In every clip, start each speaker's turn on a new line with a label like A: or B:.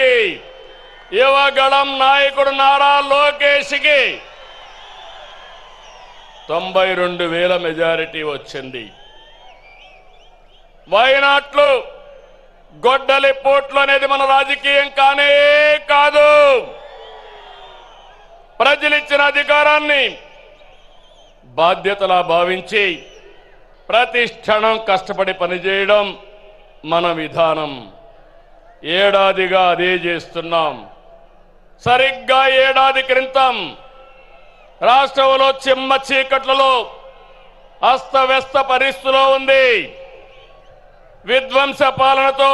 A: Party Yuvagalam నాయకుడు నారా లోకేష్కి 92,000 majority వచ్చింది. వైనాట్లు గొడ్డలి పోట్లు అనేది మన రాజకీయం కానే కాదు. ప్రజలిచ్చిన అధికారాన్ని బాధ్యతలా భావించి ప్రతి క్షణం కష్టపడి పనిచేయడం మన విధానం. ఏడాదిగా అదే చేస్తున్నాం. సరిగ్గా ఏడాది క్రితం రాష్ట్రంలో చిమ్మ చీకట్లలో అస్తవ్యస్త పరిస్థితిలో ఉంది. విధ్వంస పాలనతో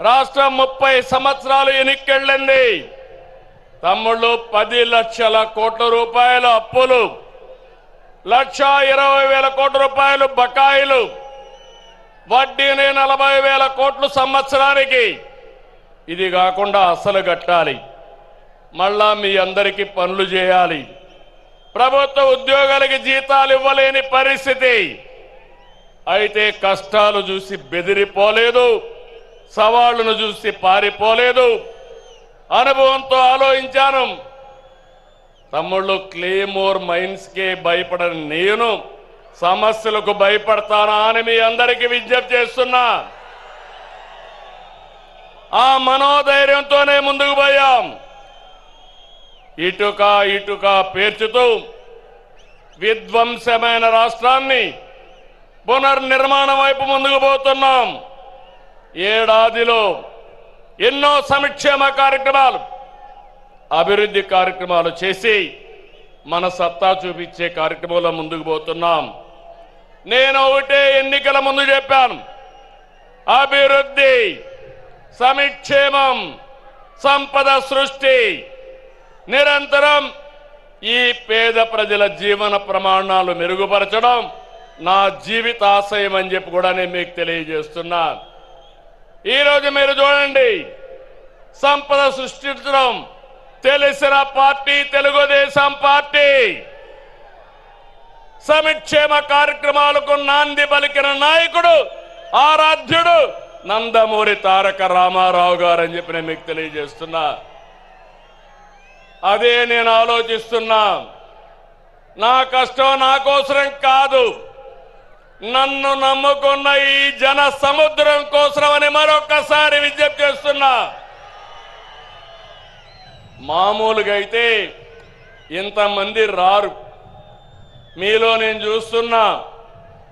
A: రాష్ట్రం 30 సంవత్సరాలు ఎన్నికెళ్ళింది. తమ్ముళ్ళు 10 లక్షల కోట్ల రూపాయల అప్పులు, 1,20,000 కోట్ల రూపాయలు బకాయిలు, వడ్డీని 40,000 కోట్లు సంవత్సరానికి. ఇది కాకుండా అసలు కట్టాలి. మళ్ళా మీ అందరికీ పనులు చేయాలి. ప్రభుత్వ ఉద్యోగాలకి జీతాలు ఇవ్వలేని పరిస్థితి. అయితే కష్టాలు చూసి బెదిరిపోలేదు, సవాళ్లను చూసి పారిపోలేదు. అనుభవంతో ఆలోచించాను. తమ్ముళ్ళు, క్లేమోర్ మైన్స్ కే భయపడని నేను సమస్యలకు భయపడతానా అని మీ అందరికీ విజ్ఞప్తి చేస్తున్నా. ఆ మనోధైర్యంతోనే ముందుకు పోయాం. ఇటుక ఇటుక పేర్చుతూ విధ్వంసమైన రాష్ట్రాన్ని పునర్నిర్మాణం వైపు ముందుకు పోతున్నాం. ఏడాదిలో ఎన్నో సంక్షేమ కార్యక్రమాలు, అభివృద్ధి కార్యక్రమాలు చేసి మన సత్తా చూపించే కార్యక్రమంలో ముందుకు పోతున్నాం. నేను ఒకటే ఎన్నికల ముందు చెప్పాను, అభివృద్ధి, సంక్షేమం, సంపద సృష్టి, నిరంతరం ఈ పేద ప్రజల జీవన ప్రమాణాలు మెరుగుపరచడం నా జీవితాశయం అని చెప్పి కూడా నేను మీకు తెలియజేస్తున్నా. ఈరోజు మీరు చూడండి, సంపద సృష్టించడం తెలిసిన పార్టీ తెలుగుదేశం పార్టీ. సంక్షేమ కార్యక్రమాలకు నాంది పలికిన నాయకుడు, ఆరాధ్యుడు నందమూరి తారక రామారావు గారు అని చెప్పి నేను మీకు తెలియజేస్తున్నా. అదే నేను ఆలోచిస్తున్నా. నా కష్టం నా కోసరం కాదు, నన్ను నమ్ముకున్న ఈ జన సముద్రం కోసమని మరొకసారి విజ్ఞప్తి చేస్తున్నా. మామూలుగా అయితే ఇంతమంది రారు. మీలో నేను చూస్తున్నా,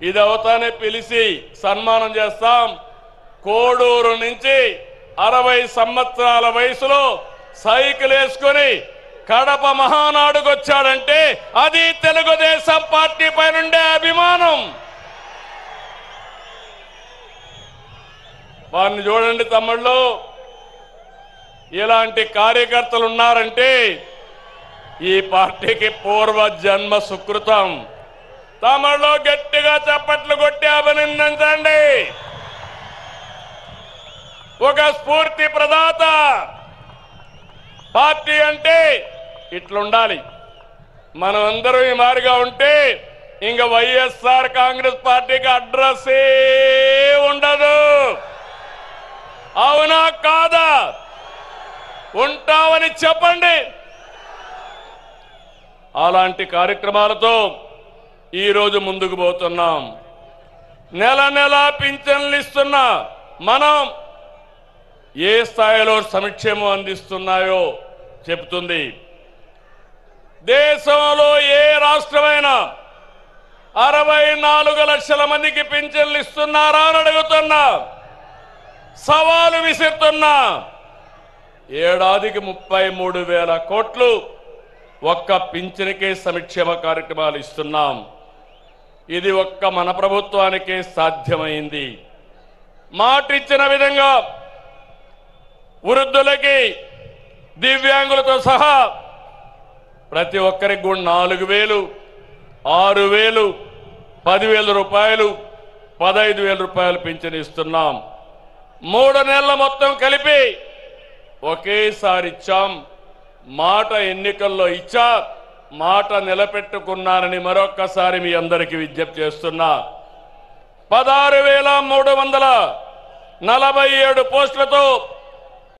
A: ఇది అవుతానే పిలిచి సన్మానం చేస్తాం. కోడూరు నుంచి 60 సంవత్సరాల వయసులో సైకిల్ వేసుకొని కడప మహానాడుకు వచ్చాడంటే అది తెలుగుదేశం పార్టీ పైనుండే అభిమానం. వారిని చూడండి తమ్ముళ్ళు, ఇలాంటి కార్యకర్తలు ఉన్నారంటే ఈ పార్టీకి పూర్వ జన్మ సుకృతం. తమ్ముళ్ళు గట్టిగా చప్పట్లు కొట్టి అభినందించండి. ఒక స్ఫూర్తి ప్రదాత. పార్టీ అంటే ఇట్లుండాలి. మనం అందరం ఈ మారిగా ఉంటే ఇంకా వైఎస్ఆర్ కాంగ్రెస్ పార్టీకి అడ్రస్సే ఉండదు. అవునా కాదా? ఉంటామని చెప్పండి. అలాంటి కార్యక్రమాలతో ఈరోజు ముందుకు పోతున్నాం. నెల నెల పింఛన్లు ఇస్తున్నా మనం ఏ స్థాయిలో సంక్షేమం అందిస్తున్నాయో చెబుతుంది. దేశంలో ఏ రాష్ట్రమైనా 64 లక్షల మందికి పింఛన్లు ఇస్తున్నారా అని అడుగుతున్నా. సవాలు విసిరుతున్నా. ఏడాదికి 33,000 కోట్లు ఒక్క పింఛన్కే సంక్షేమ కార్యక్రమాలు ఇస్తున్నాం. ఇది ఒక్క మన ప్రభుత్వానికే సాధ్యమైంది. మాటిచ్చిన విధంగా వృద్ధులకి, దివ్యాంగులతో సహా ప్రతి ఒక్కరికి కూడా 4,000, 6,000, 10,000 రూపాయలు, 15,000 రూపాయలు పింఛను ఇస్తున్నాం. 3 నెలల మొత్తం కలిపి ఒకేసారి ఇచ్చాం. మాట ఎన్నికల్లో ఇచ్చా, మాట నిలబెట్టుకున్నానని మరొక్కసారి మీ అందరికీ విజ్ఞప్తి చేస్తున్నా. 16,347 పోస్టులతో